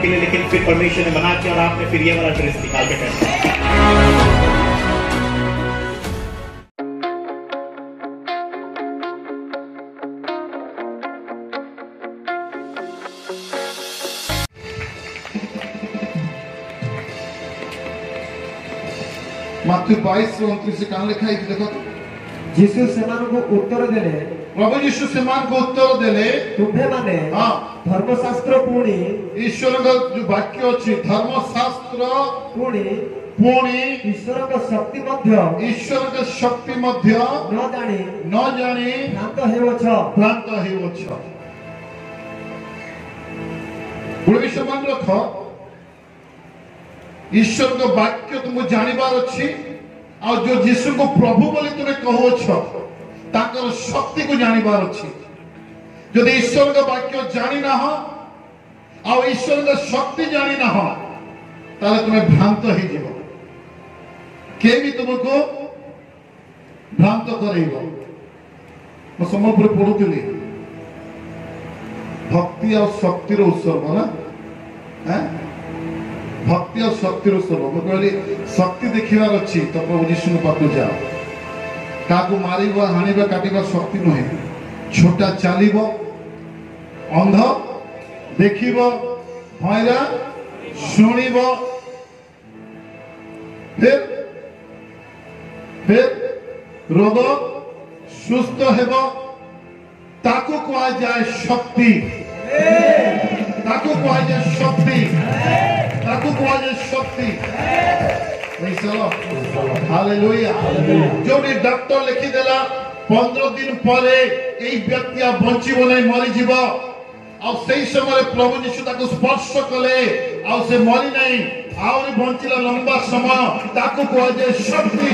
लिए, लेकिन फिर परमेश्वर ने मना किया और आपने फिर ये वाला ड्रेस निकाल के पहना। माथ्यू 22:29 कहां लिखा है देखो तो। यीशु सेमान को उत्तर देले, प्रभु यीशु सेमान को उत्तर देले, तुम्हे माने हां धर्मशास्त्र पुणी ईश्वर का जो वाक्य अछि धर्मशास्त्र पुणी ईश्वर का शक्ति मध्य न जानी भ्रांत हेउछ। गुण विषय मान रख, ईश्वर का वाक्य तुमको जानिबार अछि आ जो यीशु को प्रभु बोली तुमे कहू छ ताकर शक्ति को जानिबार अछि। यदि ईश्वर का वाक्य जानि ना हो आ ईश्वर का शक्ति जानि ना हो ताले तुमे भ्रांत ही जीवो, के भी तुमको भ्रांत करेइबो। म सम्पूर्ण पढुतली भक्ति और शक्ति रो उत्सव ना, हैं भक्ति और शक्ति रो उत्सव। म कहली शक्ति देखिबार अछि तो प्रभु यीशु के पाखु जाओ, काकू मारिबो हानिबो काटिबो शक्ति नहे। छोटा चालिबो, अंध देखिबो, भयरा सुनिबो, फिर रोग सुस्थ हेबो, ताकू कहा जाए शक्ति, ताकू कहा जाए शक्ति, ताकू कहा जाए शक्ति। हालेलुया। जो भी डॉक्टर लिखी देला 15 दिन परे एई व्यक्ति आ बंचिबो नै मरि जीवो, आ सेई समय प्रभु यीशु ताको स्पर्श कले आ से मरि नै आउरी बंचिला लंबा समय, ताकू कहा जाए शक्ति।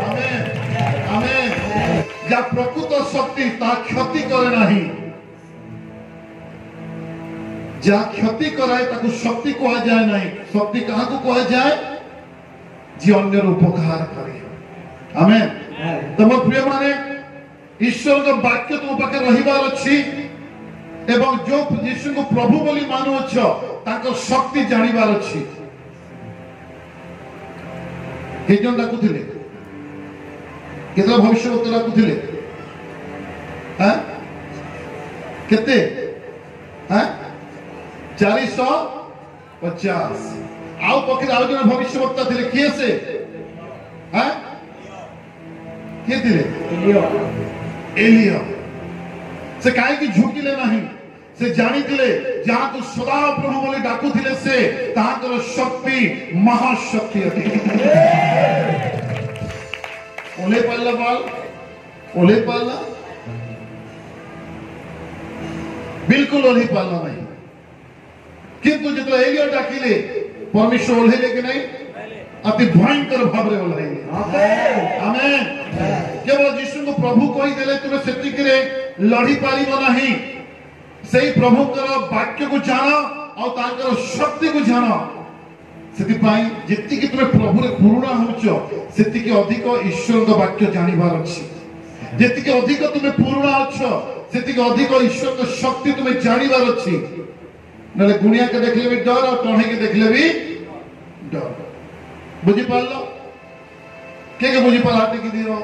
आमेन आमेन। जा प्रकृत शक्ति ता क्षति करे नाही, जा क्षति कराए ताकू शक्ति कहा जाए नहीं। शक्ति कहा को कहा जाए जी अन्य उपकार करे। आमेन। तुम प्रिय माने ईश्वर का वाक्य तुम पाखे रहिबार अछि एवं जो यीशु को प्रभु बोली मानु छ ताको शक्ति जानिबार अछि। केजन डाकुथिले, केतला भविष्यवक्ता डाकुथिले, हैं केते, हैं 450। आउ पखिर आउ जन भविष्यवक्ता थिले, किए से, हैं किए थिले एलिया। से काहे की झुकिले नाही, से जानी थिले जहां तो सदा प्रभु बोली डाकू थिले से ताहां कर शक्ति महाशक्ति अति। ओले पाला बाल, ओले पाला बिल्कुल ओले पाला नहीं, किंतु जो एलिया डाकिले परमेश्वर ओल्हेले कि नहीं, अति भयंकर भाव रे ओल्हेले। आमेन। केवल यीशु को प्रभु कहि देले तुमे सेति करे लड़ी पारिबो नाही। सेई प्रभु कर वाक्य को जानो और ताकर शक्ति को जानो। सेति पाई जेति कि तुमे प्रभु रे पुरुणा होचो सेति कि अधिक ईश्वर का वाक्य जानिबार अछि। जेति कि अधिक तुमे पुरुणा अछो सेति कि अधिक ईश्वर का शक्ति तुमे जानिबार अछि। नले गुनिया के देखले भी डर और टोहे के देखले भी डर। बुझी पालो के बुझी पालाटे की दियो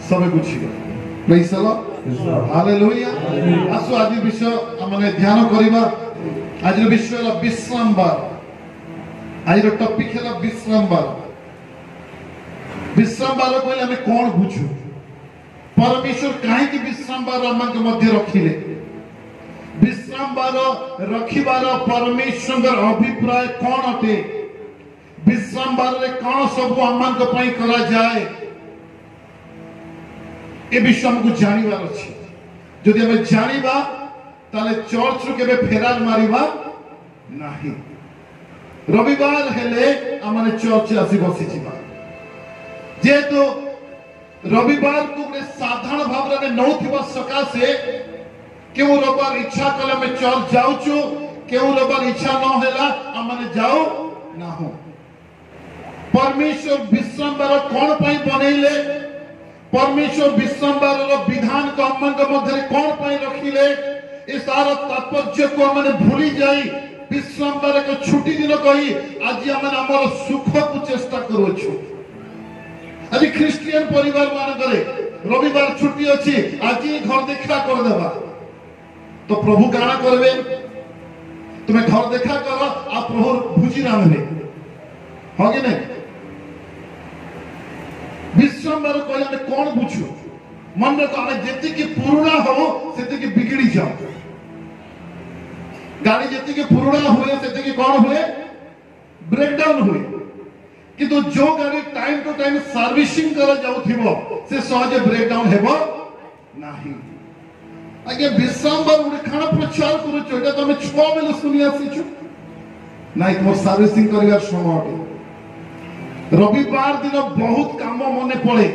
सबे बुझियो। Praise the lord. हालेलुया। आसो आज विषय हमने ध्यान करिबा। आज विषय है विश्राम बार। आज टॉपिक है विश्राम बार। विश्राम बार कहले हमें कौन बुझू, परमेश्वर काहे की विश्राम बार हमन के मध्य रखिले, विश्राम बार रखिबार परमेश्वर अभिप्राय कौन अटे, विश्राम बार रे कौन सब हमन के पई करा जाए, ए विषय हमको जानिबार अछि। जदि हमें जानिबा ताले चर्च रु केबे फेरार मारिबा नाही। रविवार हेले हमने चर्च आसी बसी जिबा, जेतो रविवार को साधारण भाव रे नौथिबा सकासे केउ रविवार इच्छा कले में चर्च जाउछु, केउ रविवार इच्छा न होला हमने जाओ ना हो। परमेश्वर विश्राम बार कौन पई बनैले, परमेश्वर विश्राम बार विधान को हमन के मध्य कौन पई रखिले, इस तार तात्पर्य को हमने भूली जाई विश्राम बार एक छुट्टी दिन कही आज हमने हमर सुख को चेष्टा करूछु आज ख्रिस्टियन परिवार मान करे रविवार छुट्टी अछि आज घर देखा कर देबा तो प्रभु काना करबे तुम्हें घर देखा करो आ प्रभु भुजी रांधबे हो कि नहीं विश्राम बार कहले हम कोन बुझू मन रखो हम जेति की पुराना हो सेति की बिगड़ी जाओ गाड़ी जेति की पुराना हुए सेति की कोन हुए ब्रेकडाउन हुए किंतु जो गाड़ी टाइम टू टाइम सर्विसिंग कर जाउथिबो से सहजे ब्रेकडाउन हेबो नाही आगे विश्राम बार उडे खाना प्रचार करू छ एटा तमे 6 बेले सुनि आसी छु नाही तुम सर्विसिंग करिवार समय रविवार दिन बहुत काम मने पड़े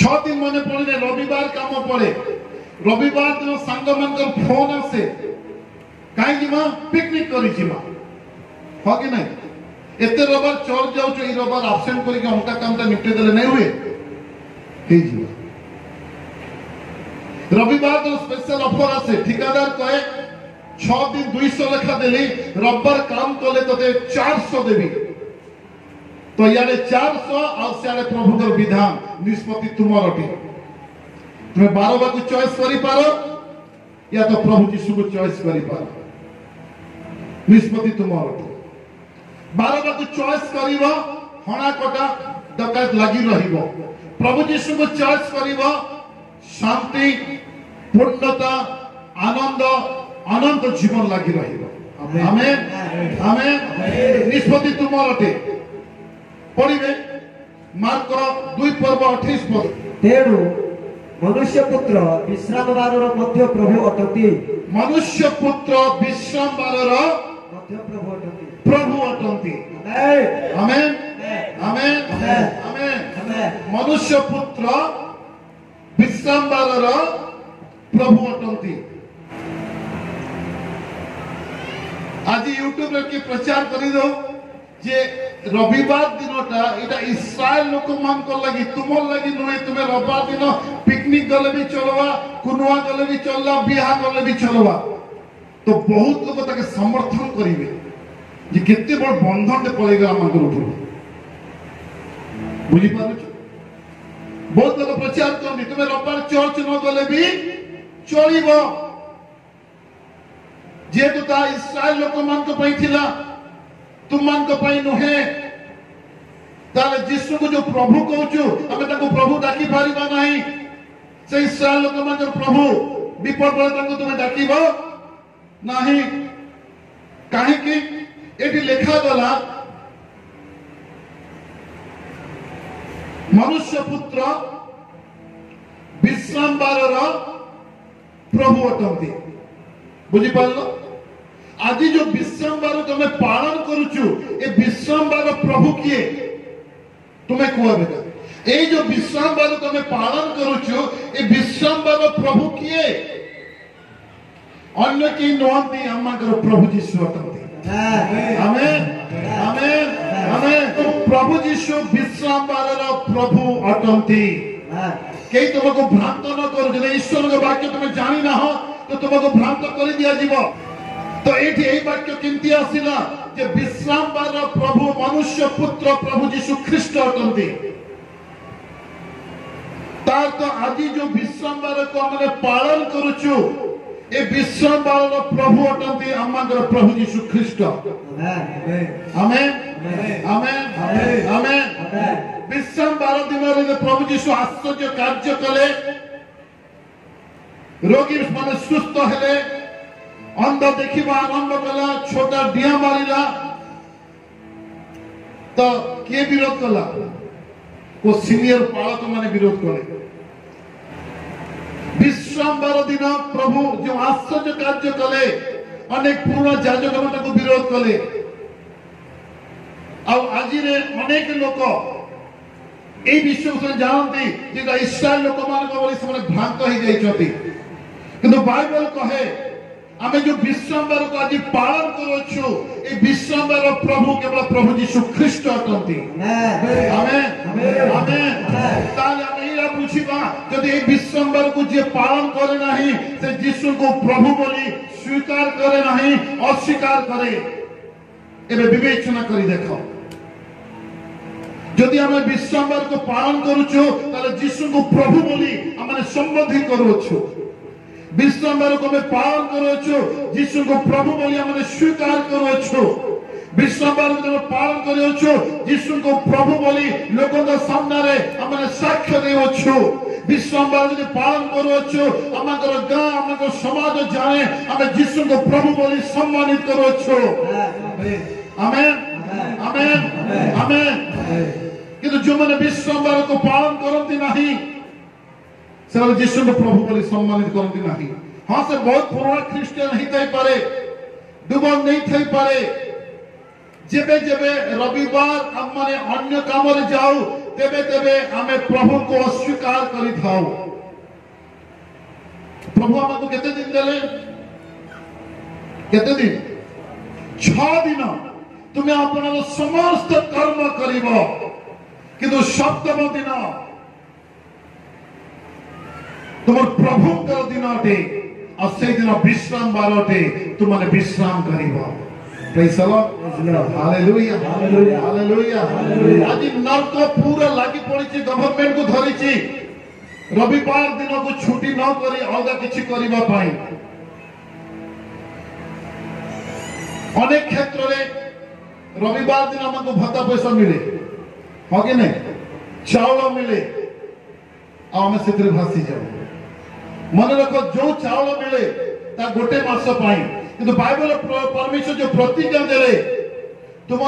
6 दिन मने पड़े रविवार काम पड़े रविवार दिन सांग मानकर फोन आसे काई जिमा पिकनिक करी जिमा हो कि नहीं एते रविवार चर्च जाउ छ ई रविवार एब्सेंट करी के हमका कामटा निपटे देले नहीं हुए हे जिमा रविवार दिन स्पेशल ऑफर आसे ठेकेदार कहे 6 दिन 200 लेखा देली रब्बर काम कले तते 400 देबी तो यारे 400 और सियारे प्रभु कर विधान निष्पत्ति तुमर अटे तुमे 12 बार को चॉइस करी पारो या तो प्रभु यीशु को चॉइस करी पारो निष्पत्ति तुमर अटे 12 बार को चॉइस करिवो हणा कटा डकायत लागि रहिवो प्रभु यीशु को चॉइस करिवो शांति पूर्णता आनंद अनंत जीवन लागि रहिबो आमेन आमेन निष्पत्ति तुमर अटे पढिबे मार्क 2 पर्व 28 पद तेणु मनुष्य पुत्र विश्राम बारर मध्य प्रभु अटति मनुष्य पुत्र विश्राम बारर मध्य प्रभु अटंती आमेन आमेन आमेन मनुष्य पुत्र विश्राम बारर प्रभु अटंती आज यूट्यूब रे प्रचार करी दो जे रविवार दिनटा एटा इस्राएल लोक मान को लगी तुमर लगी नुहे तुम्हें रविवार दिन पिकनिक गले भी चलवा कुनुआ गले भी चलला बियाह गले भी चलवा तो बहुत लोग ताके समर्थन करिवे जे केते बड़ बंधन ते पड़ेगा हमर ऊपर बुझी पारु बहुत लोग प्रचार करनी तुम्हें रविवार चर्च न गले भी चलिबो जेतु ता इस्राएल लोक मान को पई थिला तुम मान को पई नुहे ताले यीशु को जो प्रभु कहूछु हमें ताको प्रभु डाकी पारिबा नाही से इस्राएल लोक मान जो प्रभु विपद बळ ताको तुमे डाकीबो नाही काहे कि एटी लेखा गला मनुष्य पुत्र विश्राम बारर प्रभु अटंती बुझी पारलो आज जो विश्राम बार तुम्हें पालन करूछु ए विश्राम बार प्रभु किए तुम्हें कुआ बेटा ए जो विश्राम बार तुम्हें पालन करूछु ए विश्राम बार प्रभु किए अन्य की नोंती अम्मा करो प्रभु यीशु अटंती आमेन आमेन आमेन तो प्रभु यीशु विश्राम बार प्रभु अटंती कई तुमको भ्रांत न करो जे ईश्वर के वाक्य तुम्हें जानी ना हो तो तुमको भ्रांत कर दिया जीव तो एठी एही वाक्य केमती आसिला जे विश्राम बार प्रभु मनुष्य पुत्र प्रभु यीशु ख्रीष्ट अटंती तार तो आज जो विश्राम बार को हमने पालन करूछु ए विश्राम बार प्रभु अटंती हमर प्रभु यीशु ख्रीष्ट आमेन आमेन आमेन आमेन विश्राम बार दिन रे प्रभु यीशु आश्चर्य कार्य कले रोगी माने सुस्थ हेले अंध देखिबा आरंभ कला छोटा डिया मारिला तो के विरोध कला को सीनियर पालक माने विरोध कले विश्राम बार दिन प्रभु जो आश्चर्य कार्य कले अनेक पूर्ण जाजक को विरोध कले आज अनेक लोक ए विषय से जानती जे इस्राएल लोक मान भ्रांत हो जाइछथि किंतु बाइबल कहे आमे जो विश्राम बार को आज पालन करूछु ए विश्राम बार प्रभु केवल प्रभु यीशु ख्रीष्ट अटंती आमेन आमेन ताले आमे या बुझिबा जदि ए विश्रामबार को जे पालन करे नाही से यीशु को प्रभु बोली स्वीकार करे नाही अस्वीकार करे एबे विवेचना करी देखो जदि आमे विश्रामबार को पालन करूछु ताले यीशु को प्रभु बोली आमे संबोधित करूछु विश्रामबार को आमे पालन करूछु यीशु को प्रभु बोली आमे स्वीकार करूछु विश्रामबार को पालन करूछु यीशु को प्रभु बोली लोगों के सामने रे आमे साक्ष्य देउछु विश्रामबार को पालन करूछु आमकर गां आमकर समाज जाने आमे यीशु को प्रभु बोली सम्मानित करूछु आमेन आमेन आमेन किंतु जो मैंने विश्रामबार को पालन करती नहीं से यीशु को प्रभु बोली सम्मानित करती नहीं हाँ से बहुत पुराना ख्रिस्टियन ही थई पारे दुबल नहीं थई पारे जेबे जेबे रविवार हम माने अन्य काम रे जाऊ तेबे तेबे हमें प्रभु को अस्वीकार करी थाऊ प्रभु हमको केते दिन देले केते दिन 6 दिन तुम्हें अपना समस्त कर्म करिबो किंतु सप्तम दिन तुम प्रभु दिन अटे और से दिन विश्राम बार अटे तुमने विश्राम करिबो praise the lord hallelujah hallelujah आज नरक पूरा लागि पड़िछि गवर्नमेंट को धरिछि रविवार दिन को छुट्टी न करी अलगा किछि करिबा पाई अनेक क्षेत्र रे रविवार दिन हमको भत्ता पैसा मिले हाँ कि नहीं चावल मिले आम से भासी जाऊ मन रख जो चावल मिले ता गोटे मास पाई किंतु बाइबल परमेश्वर जो प्रतिज्ञा देले तुम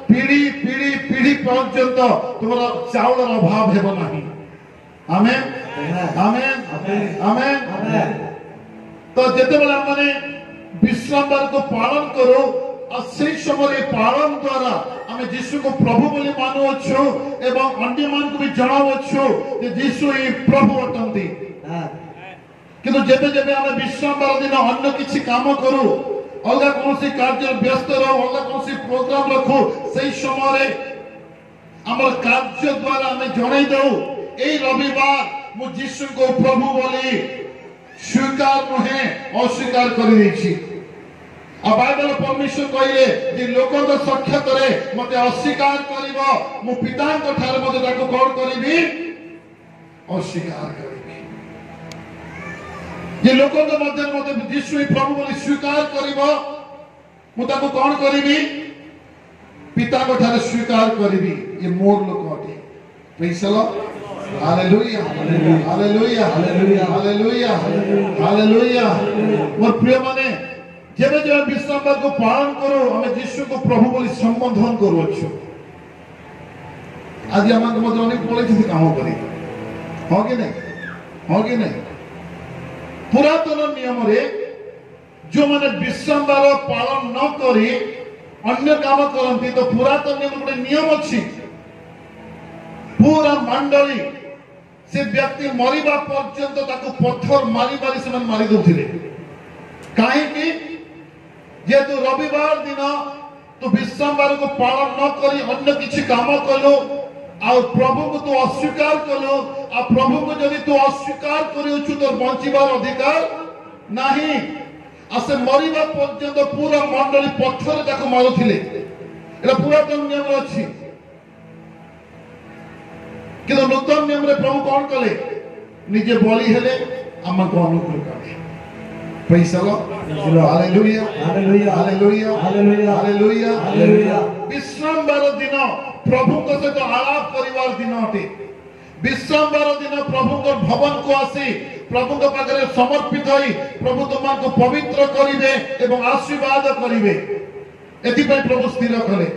पीढ़ी पीढ़ी पीढ़ी पर्यंत तुम चावल अभाव हेब नहीं आमेन आमेन आमेन तो जेते बेला माने विश्रामबार को पालन करो और से समय पालन द्वारा आमे यीशु को प्रभु बोली मानु अच्छो एवं अन्य मान को भी जणाव अच्छो जे यीशु ही प्रभु अटंती किंतु जेबे जेबे आमे विश्रामबार दिन अन्य किछि काम करू अलगा कोनसी कार्य व्यस्त रहो अलगा कोनसी प्रोग्राम रखो सही समय रे हमर कार्य द्वारा आमे जणाई दउ एई रविवार मु यीशु को प्रभु बोली स्वीकार नहे अस्वीकार करि दैछि आ बाइबल परमेश्वर कहले जे लोकन को साक्षात रे मते अस्वीकार करिवो मु पितांक ठार मते ताको कोन करिवि अस्वीकार करिवि जे लोकन के मध्य मते यीशु प्रभु बोली स्वीकार करिवो मु ताको कोन करिवि पितांक ठार स्वीकार करिवि ये मोर लोक अटे praise the lord hallelujah hallelujah hallelujah hallelujah मोर प्रिय माने जेबे जेबे विश्रामबार को पालन करो हमें यीशु को प्रभु बोली संबोधन करू अच्छो आज हमन मते अनेक पळेछि काम करी हो कि नहीं पुरातन नियम रे जो माने विश्रामबार पालन न करी अन्य काम करंती तो पुरातन नियम गोटे नियम अछि पूरा मंडली से व्यक्ति मरिबा पर्यंत ताको पत्थर मारी मारी से मारी दउथिले काहे कि जेतु रविवार दिन तो विश्रामबार को पालन न करी अन्य किछि काम कलो आ प्रभु को तो अस्वीकार कलो आ प्रभु को यदि तो अस्वीकार करियो तो बंचिबार अधिकार नाही आ से मरिबा पर्यंत पूरा मंडली पत्थर ताको मारुथिले एटा पुरातन नियम अछि किंतु नूतन नियम रे प्रभु कोन कले निजे बलि हेले हमको अनुकूल करे praise the lord hallelujah hallelujah hallelujah hallelujah hallelujah hallelujah विश्रामबार दिन प्रभु को सहित आलाप परिवार दिन अटे विश्रामबार दिन प्रभु को भवन को आसी प्रभु के पाखरे समर्पित होई प्रभु तुमको पवित्र करिवे एवं आशीर्वाद करिवे एथि पे प्रभु स्थिर कले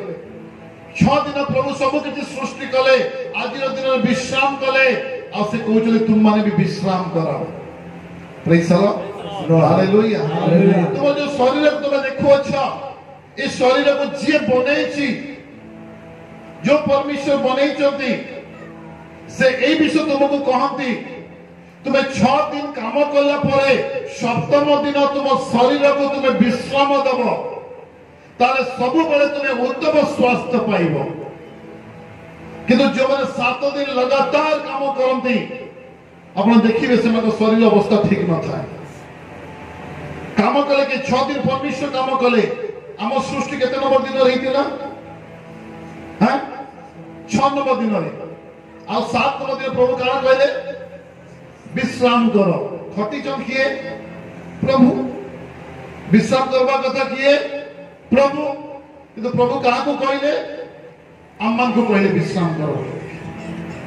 6 दिन प्रभु सब किछि सृष्टि कले आज दिन विश्राम कले आ से कहउछले तुम माने भी विश्राम करो praise the lord hallelujah hallelujah तुम जो शरीर तुम देखो अच्छा इस शरीर को जे बनेछि जो परमेश्वर बनेइछंती से ए विषय तुमको कहंती तुम्हें 6 दिन काम कला परे सप्तम दिन तुम शरीर को तुम्हें विश्राम दबो ताले सब बेले तुम्हें उत्तम स्वास्थ्य पाइबो किंतु जो मैंने 7 दिन लगातार काम करंती ଆପଣ ଦେଖିବେ ସେମାନଙ୍କ ଶରୀର ଅବସ୍ଥା ଠିକ ନଥାଏ। କାମ କଲେ କି 6 ଦିନ ପରମେଶ୍ୱର କାମ କଲେ। ଆମ ସୃଷ୍ଟି କେତେ ନମ୍ବର ଦିନରେ ହେଇଥିଲା? 6 ନମ୍ବର ଦିନରେ। ଆଉ 7 ନମ୍ବର ଦିନ ପ୍ରଭୁ କାଣା କହିଲେ? विश्राम कर। खटीचन किए? प्रभु। विश्राम करवा कथा किए? प्रभु। किंतु प्रभु कहा को कहले? अम्मा को कहले विश्राम करो।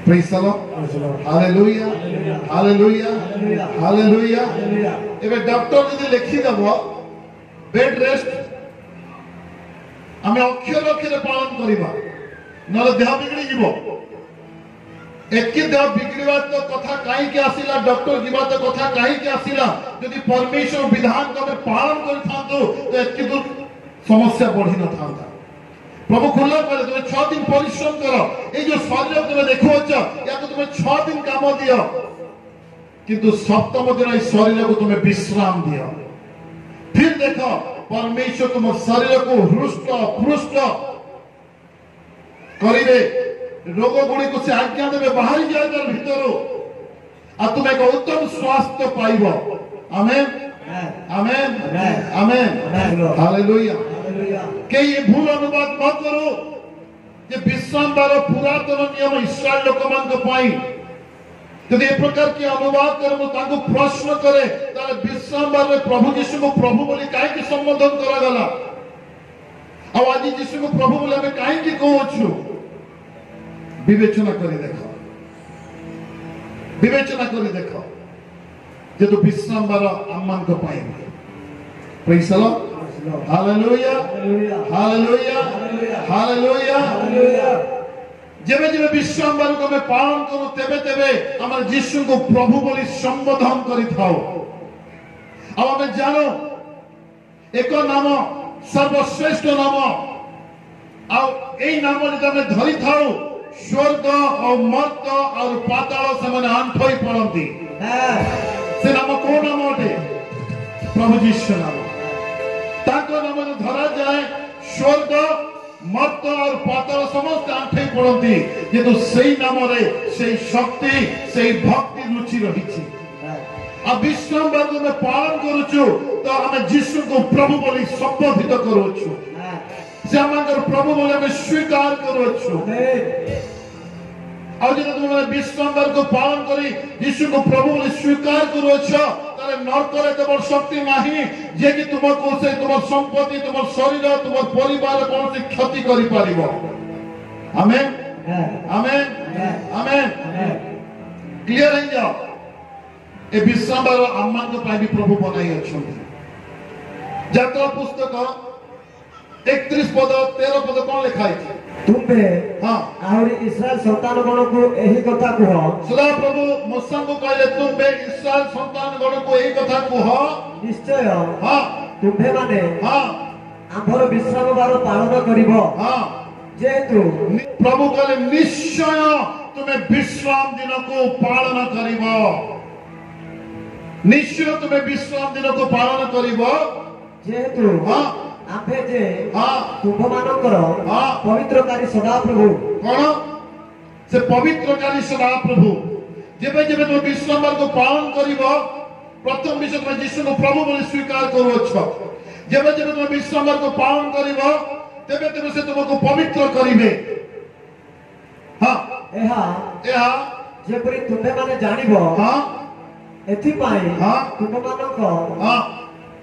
Praise the lord. Hallelujah hallelujah hallelujah. एबे डॉक्टर यदि लिखि दबो बेड रेस्ट हमें अक्षर अक्षर पालन करिबा नले देह बिगड़ी जीवो। एक देह बिगड़वा तो कथा कहीं के आसिला डॉक्टर जीवा तो कथा कहीं के आसिला यदि परमेश्वर विधान को पालन करिथांतो तो एतकी दूर समस्या बढ़ी न थांता। प्रभु खुला करे तुम 6 दिन परिश्रम करो। ये जो शरीर तुम देखो या तो तुम्हें 6 दिन काम दियो किंतु सप्तम दिन इस शरीर को तुम्हें विश्राम दियो। फिर देखो परमेश्वर तुम शरीर को हृष्ट पुष्ट करिवे। रोग गुड़ी को से आज्ञा देवे बाहर जाए तर भीतर आ तुम एक उत्तम स्वास्थ्य पाइब। आमेन आमेन आमेन हालेलुया। के ये भूल अनुवाद मत करो जे विश्राम बार पुरातन नियम इस्राएल लोक मान पाई यदि ए प्रकार की अनुवाद करबो ताको प्रश्न करे ताले विश्राम बार प्रभु यीशु को प्रभु बोली काहे की संबोधन करा गला। आ आज यीशु को प्रभु बोले हमें काहे की कहउछु? विवेचना करी देखो विवेचना करी देखो जे तो विश्राम बार आमान को पाई। Praise the lord. Hallelujah hallelujah hallelujah. जेबे जेबे विश्राम बार को मैं पालन करू तेबे तेबे हमर यीशु को प्रभु बोली संबोधन करी थाओ। अब हमें जानो एक नाम सर्वश्रेष्ठ नाम आ एई नाम जे हमें धरी थाओ स्वर्ग और मर्त और पाताल से मैंने आंठोई पड़ती। से नाम कौन नाम अटे? प्रभु यीशु नाम। ताको नाम जो धरा जाए स्वर्ग मर्त और पाताल समस्त आंठोई पड़ती ये तो सही नाम रे सही शक्ति सही भक्ति रुचि रही। अब विश्राम बार में पालन करूछु तो हमें यीशु को प्रभु बोली संबोधित करूछु। से हमारे प्रभु बोले हमें स्वीकार करूछु। और जब तुम विश्राम बार को पालन करी यीशु को प्रभु बोली स्वीकार करूछ ताले नरक रे तमर शक्ति नाही जे कि तुमको से तुम संपत्ति तुम शरीर तुम परिवार कौन से क्षति करि पारिबो। आमेन आमेन आमेन। क्लियर है जाओ ए विश्राम बार आमान को भी प्रभु बनाई अछंती। यात्रा पुस्तक 31 पद 13 पद कौन लिखा है? तुम्बे हाँ आहुरी इस्राएल संतान गण को एही कथा कुह। सदा प्रभु मूसा को कहले तुम्बे इस्राएल संतान गण को एही कथा कुह निश्चय हाँ तुम्बे माने हाँ आंभर विश्राम बार पालन करिबो। हाँ जेतु प्रभु कहले निश्चय तुम्हें विश्राम दिन को पालन करिबो। निश्चय तुम्हें विश्राम दिन को पालन करिबो। जेतु हाँ आंभे जे हाँ तुम मानकर हाँ पवित्रकारी सदा प्रभु कौन से पवित्रकारी सदा प्रभु जेबे जेबे तुम विश्राम बार को पालन करिबो प्रथम विषय में यीशु को प्रभु बोली स्वीकार करूछ। जेबे जेबे तुम विश्राम बार को पालन करिबो तेबे तेबे से तुमको पवित्र करिबे। हाँ एहा एहा जेपरि तुम्बे माने जानिबो हाँ एथि पाई हाँ तुम मानक हाँ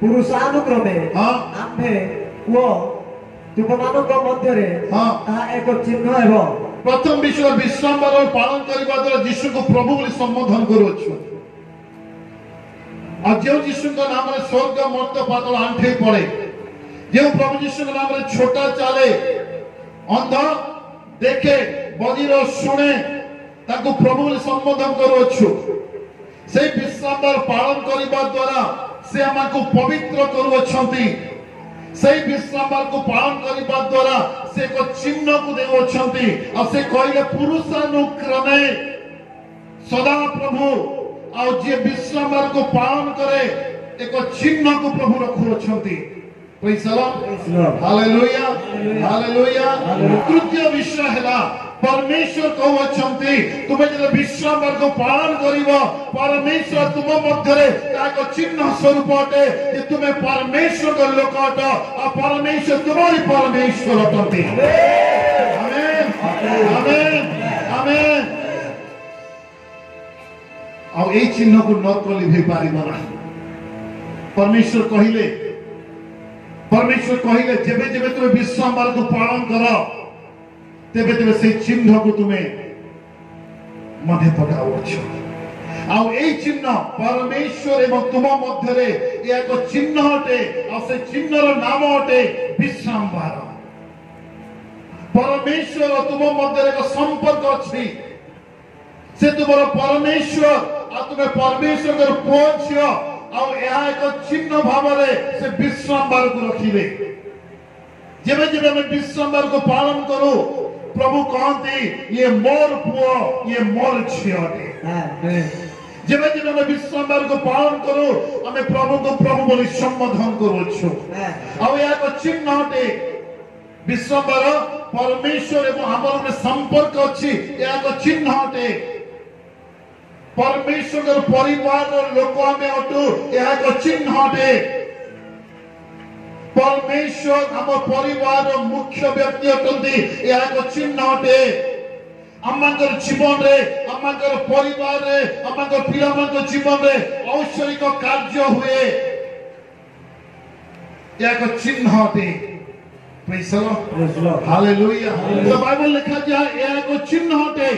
पुरुषानुक्रमे हाँ आंभे वो तुम मानक मध्य रे हाँ ता एक चिन्ह हेबो। प्रथम विषय विश्राम बार पालन करबा द्वारा यीशु को प्रभु बोली संबोधन करूछ। और जो यीशु का नाम रे स्वर्ग मर्त पाताल आंठे पड़े जो प्रभु यीशु के नाम रे छोटा चाले अंधा देखे बधिर सुने ताको प्रभु बोली संबोधन करूछ। से विश्राम बार पालन करबा द्वारा से हमको पवित्र करूछंती। से विश्राम बार को पालन करबा द्वारा से को चिन्ह को देउछंती और से कहले पुरुषानुक्रमे सदा प्रभु और जे विश्राम बार को पालन करे एक चिन्ह को प्रभु रखुछंती। Praise the Lord. Praise the Lord. Hallelujah. Hallelujah. Hallelujah. Hallelujah. तृतीय विषय है परमेश्वर कहउछंती तुमे जे विश्राम को पालन करिवो परमेश्वर तुम मध्यरे ताको चिन्ह स्वरूप अटे जे तुमे परमेश्वर को लोक अट आ परमेश्वर तुम्हारी परमेश्वर अटंती आमेन आमेन आमेन आ ए चिन्ह को न कली भई पारिबो ना परमेश्वर कहिले जेबे जेबे तुमे विश्राम को पालन करो तेबे तेबे से चिन्ह को तुम्हें मध्य पकाउछ आ ए चिन्ह परमेश्वर एवं तुम मध्यरे एक चिन्ह अटे आ से चिन्हर नाम अटे विश्राम बार परमेश्वर और तुम मध्यरे एक संपर्क अछि से तुमर परमेश्वर आ तुमे परमेश्वर को पहुंच आ यह एक चिन्ह भाव से विश्राम बार को रखिले जेबे जेबे हम विश्राम बार को पालन करू प्रभु कहते ये मोर पुओ ये मोर झियो अटे जेबे जेबे हम विश्राम बार को पालन करू हमें प्रभु को प्रभु बोली संबोधन करूछु आ यह एक चिन्ह अटे विश्राम बार परमेश्वर एवं हमर में संपर्क अछि यह एक चिन्ह अटे परमेश्वर परिवार लोक में अटू यह एक चिन्ह अटे परमेश्वर हम परिवार मुख्य व्यक्ति अटंती यह एक चिन्ह अटे आमंकर जीवन रे आमंकर परिवार रे आमंकर पिलामंकर जीवन रे औषधिक कार्य हुए यह एक चिन्ह अटे प्रेज द लॉर्ड हालेलुया तो बाइबल लिखा जाय यह एक चिन्ह अटे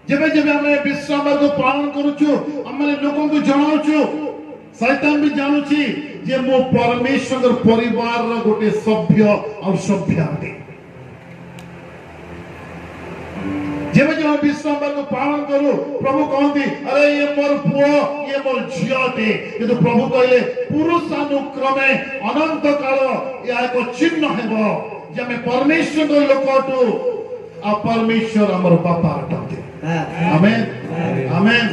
जेबे जेबे हमें विश्राम को पालन करूछु हमने लोगों को जणाउछु शैतान भी जानूची जे मो परमेश्वर परिवार रो गोटे सभ्य और सभ्याते जेबे जेबे विश्राम को पालन करू प्रभु कहती अरे ये मोर पुओ ये मोर झियोटे किंतु प्रभु कहले पुरुषानुक्रमे अनंत काल या एक चिन्ह हेबो जे हमें परमेश्वर लोकटू आ परमेश्वर हमर बापा अटते आमेन आमेन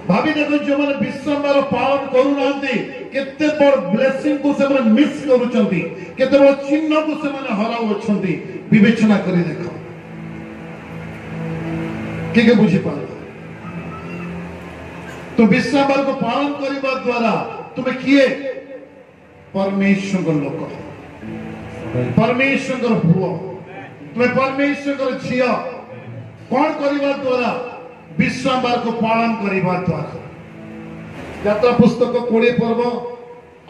भाभी देखो जो माने विश्राम पालन करू नांती केते बड़ ब्लेसिंग को से माने मिस करूचंती केते बड़ चिन्ह को से माने हराउ अछंती विवेचना करी देखो के बुझी पाल तो विश्राम को पालन करिबा द्वारा तुमे किए परमेश्वर को लोक परमेश्वर को पुओ तुमे परमेश्वर को झियो कौन करिबा द्वारा विश्राम को पालन करिबा द्वारा यात्रा पुस्तक 20 पर्व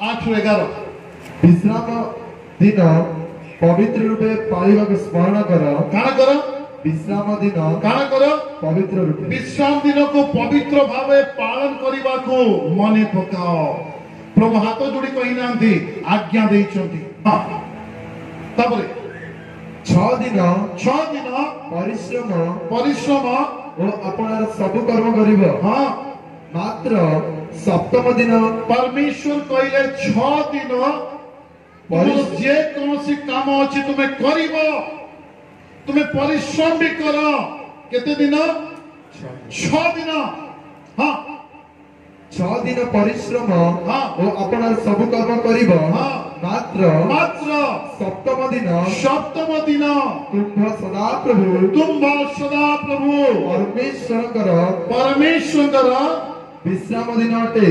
8-11 विश्राम दिन पवित्र रूपे पालिबा को स्मरण करो काना करो विश्राम दिन काना करो पवित्र रूपे विश्राम दिन को पवित्र भावे पालन करिबा को मने पकाओ प्रभु हाथ जोड़ी कहि नांती आज्ञा देइछंती तापरे 6 दिन परिश्रम और अपना सब कर्म करिबो हां मात्र सप्तम दिन परमेश्वर कहले 6 दिन जे कोनसी काम अछि तुमे करिबो तुमे परिश्रम भी करो केते दिन 6 दिन हां 6 दिन परिश्रम हां और अपना सब कर्म करिबो हां मात्र सप्तम दिन तुम सदा प्रभु परमेश्वर विश्राम दिन अटे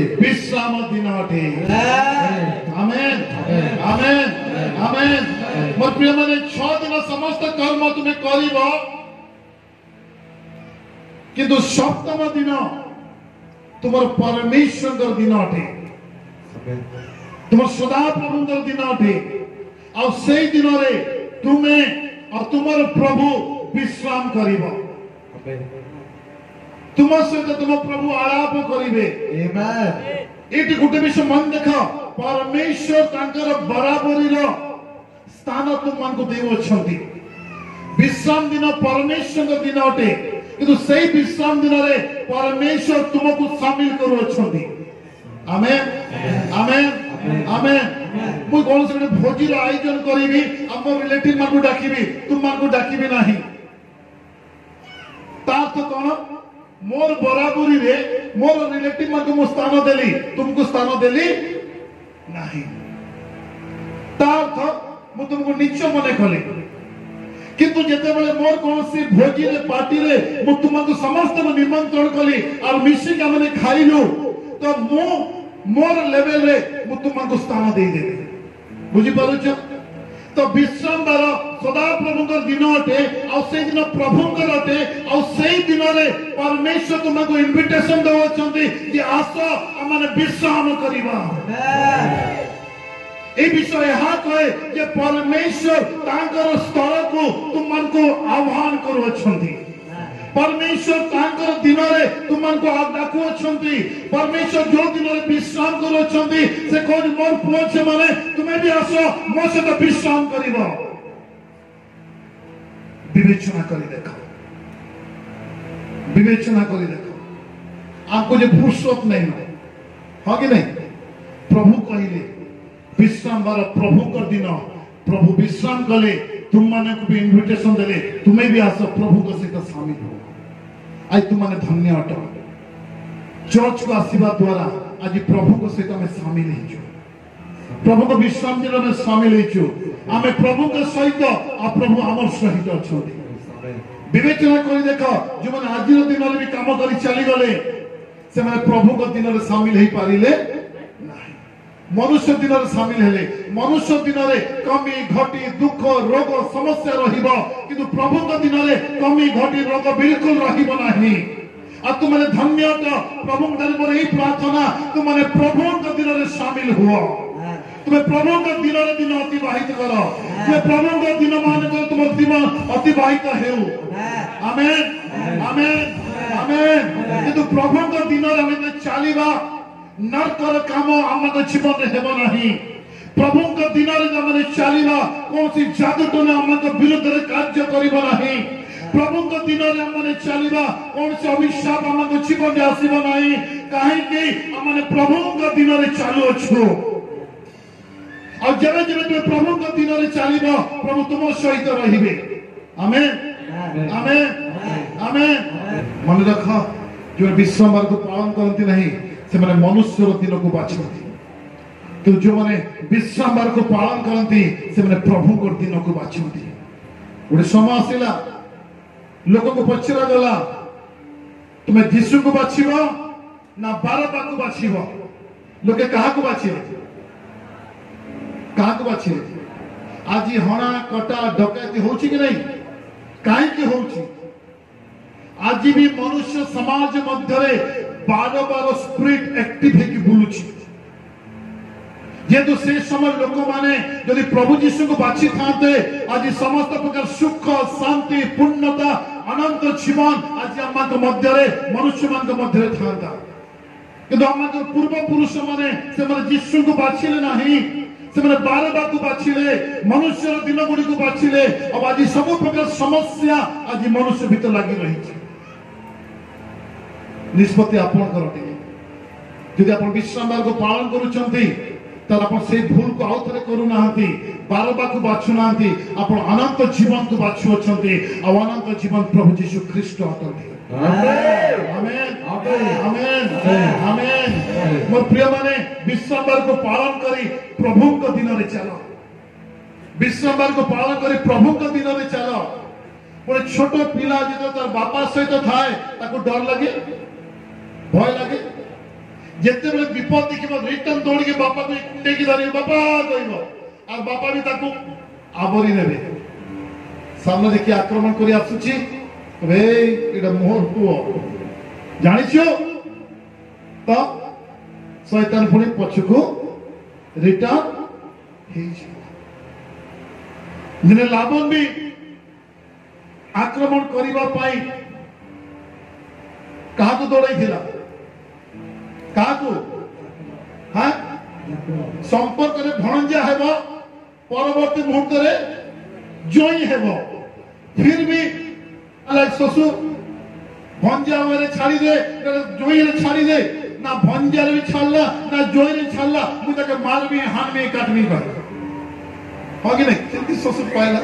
आमेन आमेन आमेन मोर प्रिय माने 6 दिन समस्त कर्म तुमे करिबो किंतु सप्तम दिन तुमर परमेश्वर दिन अटे तुम सदा प्रभु दिन अटे और से दिन रे तुम्हें और तुमर प्रभु विश्राम करिबो तुम सहित तुम प्रभु आलाप करिवे आमेन एटी गुटे विषय मन देखो परमेश्वर तांकर बराबरी रो स्थान तुम मन को देव छंती विश्राम दिन परमेश्वर दिन अटे किंतु सेही विश्राम दिन रे परमेश्वर तुमको शामिल करू छंती आमेन आमेन आमेन मु कोन से भोजी रो आयोजन करिवि हम रिलेटिव मन को डाकिबि तुम मन को डाकिबि नाही तार तो कोन मोर बराबरी रे मोर रिलेटिव मन को स्थान देली तुमको स्थान देली नाही अर्थ मु तुमको नीच मन कली किंतु जेते बेले मोर कोनसी भोजी रे पार्टी रे मु तुमको समस्त को निमंत्रण कली और मिसी का माने खाइलु तो मु मोर लेवल रे मु तुमको स्थान दे दे बुझी पारुछ तो विश्रामबार सदा प्रभुकर दिन अटे आ से दिन प्रभुकर अटे आ से दिन रे परमेश्वर तुमको इनविटेशन दउछंती कि आसो हमने विश्राम करिबा ए विषय यहाँ कहे जे परमेश्वर तांकर स्तर को तुमको आह्वान करूछंती परमेश्वर तांकर दिन रे तुमको डाकुछंती परमेश्वर जो दिन रे विश्राम करूछंती से कोन मोर पुओ छे माने तुमे भी आसो मो से तो विश्राम करिवो विवेचना करी देखो आपको जो फुर्सत नहीं हाँ कि नहीं प्रभु कहले विश्राम बार प्रभु कर दिन प्रभु विश्राम कले तुम माने को भी इनविटेशन देले तुम्हें भी आसो प्रभु के सहित शामिल हो आज तुम माने धन्य अट चर्च को आशीर्वाद द्वारा आज प्रभु के सहित में शामिल हो प्रभु को विश्राम दिन में शामिल हो आमे प्रभु के सहित आ प्रभु आमर सहित अछंती विवेचना कर देख जो मैंने आज दिन में भी काम कर चली गले से मैंने प्रभु के दिन में शामिल हो पारिले मनुष्य दिन में शामिल हेले मनुष्य दिन में कमी घटी दुख रोग समस्या रहिबो किंतु प्रभु के दिन में कमी घटी रोग बिल्कुल रहिबो नाही आ तुमने धन्य प्रभु पर यही प्रार्थना तुमने प्रभु के दिन में शामिल हुआ तुम्हें प्रभु के दिन अतिवाहित करो तुम्हें प्रभु के दिन मान कर तुम जीवन अतिवाहित हेउ आमेन आमेन आमेन किंतु प्रभु के दिन में चलीबा नरकर काम आम जीवन में हेब नहीं प्रभु के दिन में चलीबा कौन सी जादू टोना आम विरुद्ध कार्य करिबो नहीं प्रभु के दिन में चलीबा कौन से अभिशाप आम जीवन में आसीबो नहीं कहीं आम प्रभु के दिन में चालू अच्छु और जब जब तुम प्रभु के दिन में चलीबो प्रभु तुम सहित रहिबे आमेन आमेन आमेन मन रख जो विश्राम को पालन करती नहीं से माने मनुष्य दिन को बाछती तो जो माने विश्राम को पालन करती से माने प्रभु को दिन को बाछती गोटे समय आसला लोक को पचरा गला तुम्हें यीशु को बाछिबो ना बारबा को बाछिबो लोके कहा को बाछिबे कहा को बाछिबे आज हणा कटा डकैती होची कि नहीं काहे कि होची आज भी मनुष्य समाज मध्य बार बार स्पिरिट एक्टिव है कि बुलुची जेतु से समय लोक माने यदि प्रभु यीशु को बाछि थाते आज समस्त प्रकार सुख शांति पूर्णता अनंत जीवन आज आम मध्य मनुष्य मान मध्य था किंतु आम पूर्व पुरुष माने से माने यीशु को बाछिले नहीं से माने बारबा को बाछिले मनुष्य दिन गुडी को बाछिले अब आज सब प्रकार समस्या आज मनुष्य भीतर लागी रही निष्पत्ति आपण करते यदि आपण विश्राम को पालन करूछंती तर आपण से भूल को आउथरे करू नाहंती बारबा को बाछु नाहंती आपण अनंत जीवन को बाछु अछंती आ अनंत जीवन प्रभु यीशु ख्रीष्ट अटंती आमेन आमेन आमेन मोर प्रिय माने विश्राम को पालन करी प्रभु के दिन रे चलो विश्राम को पालन करी प्रभु के दिन रे चलो गोटे छोट पिला जे तार बापा सहित थाए ताको डर लगे भय लगे जेते बेले विपद देखिबो रिटर्न दौड़ के बापा को कुंडे की धरियो बापा कहबो और बापा भी ताको आवरी नेबे सामने देखि आक्रमण करी आसुची रे एटा मोर पुओ जानिछो तो शैतान पुणी पछको रिटर्न हे दिने लाभन भी आक्रमण करिबा पाई कहा को दौड़ाई थिला कहा को हाँ संपर्क रे भणजा हेबो परवर्ती मुहूर्त रे जोई हेबो फिर भी अलग ससुर भंजा रे छाड़ी दे जोई रे छाड़ी दे ना भंजा रे छाड़ला ना जोई रे छाड़ला मु तके मारबी हानबी काटबी कर हो कि नहीं केंती ससुर पाइला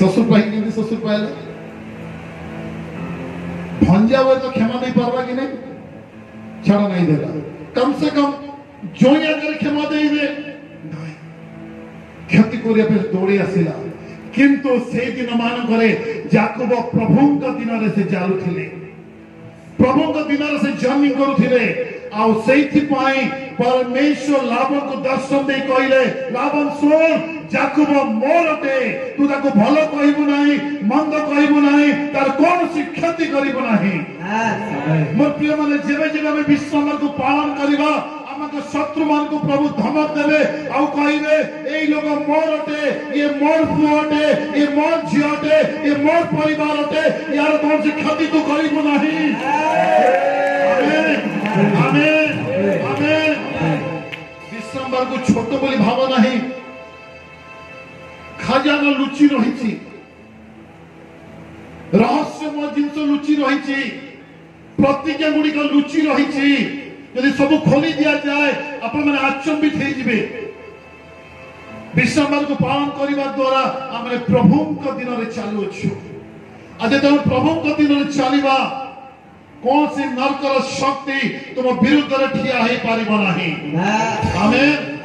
ससुर पाई केंती ससुर पाइला भंजा हुए तो क्षमा नहीं पारवा कि नहीं छाड़ा नहीं देगा कम से कम जो अगर क्षमा दे नहीं क्षति करिया पे दौड़ी आसिला किंतु से दिन मानकरे याकूब प्रभुंक दिन रे से जालुथिले प्रभुंक दिन रे से जर्नी करुथिले आ सेथि पाई परमेश्वर लाभन को दर्शन दे कहले लाभन सुन याकूब मोरटे तू ताको भलो कहबो नाही मंद कहबो नाही तार कोन सी क्षति करबो नाही मोर प्रिय माने जेबे जेबे हम विश्राम को पालन करबा हमको शत्रु मान को प्रभु धमक देवे आ कहबे एई लोग मोरटे ये मोर पुओटे ये मोर झियोटे ये मोर परिवारटे यार कोन सी क्षति तू करबो नाही आमेन आमेन आमेन विश्राम को छोट बोली भाव नाही खजाना लुचि रही रहस्यमय जिनस लुचि रही प्रतिज्ञा गुड़िक लुचि रही यदि सब खोली दिया जाए आपण मैंने आचंबित हो जिवे विश्राम को पालन करने द्वारा आम प्रभु दिन में चलुछु आज तुम प्रभु दिन में चलवा कौन सी नरकर शक्ति तुम विरुद्ध ठिया हो पार नहीं आमेन